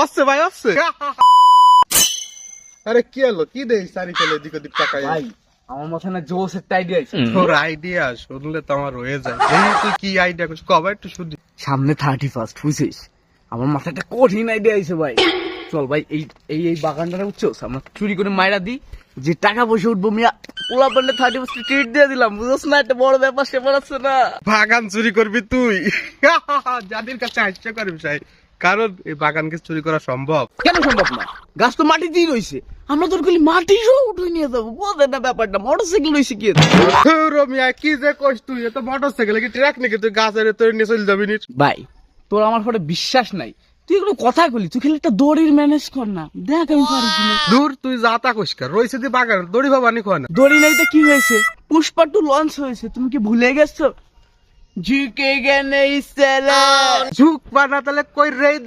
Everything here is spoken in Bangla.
আসছে ভাই আসছে। আরে কি হলো, কি দেখ সারি চলে এদিক ওদিক তাকাই। ভাই আমার মাথায় না জোস একটা আইডিয়া আছে। তোর আইডিয়া শুনলে তো আমার হয়ে যায়। তুই কি আইডিয়া করছিস কবে একটু শুনি। সামনে 31st বুঝছিস, আমার মাথায় একটা কঠিন আইডিয়া আছে ভাই। চল ভাই এই এই এই বাগানটা বুঝছস, আমরা চুরি করে মাইরা দিই, যে টাকা পয়সা উঠবো মিয়া পোলা পান্ডে 31st ট্রিট দিয়ে দিলাম, বুঝছ না? একটা বড় ব্যাপার সেপার আছে না। বাগান চুরি করবি তুই? যাদের কাছে হাস্য করবি সাই, কারণ এই বাগানকে চুরি করা সম্ভব। কেন সম্ভব না? গাছ তো মাটিতেই রয়েছে, আমরা তোর খালি মাটি সহ উঠে নিয়ে যাবো। বোঝেন না ব্যাপারটা? মোটরসাইকেল রয়েছে কি রমিয়া কি যে কইস তুই, এত মোটর সাইকেল কি ট্রাক নাকি তুই গাছের তোর নিয়ে চলে যাবি নি? ভাই তোর আমার পরে বিশ্বাস নাই, তুই এগুলো কথা বলি, তুই খালি একটা দড়ির ম্যানেজ কর না, দেখ আমি পারি কিনা। দূর তুই যা তা কইস কার, রইছে দি বাগান দড়ি ভাবানি খোয়া না। দড়ি নাই তো কি হয়েছে? পুষ্পা 2 লঞ্চ হয়েছে, তুমি কি ভুলে গেছো? ঝুঁকে গেনে ঝুঁক বানা তাহলে কই রে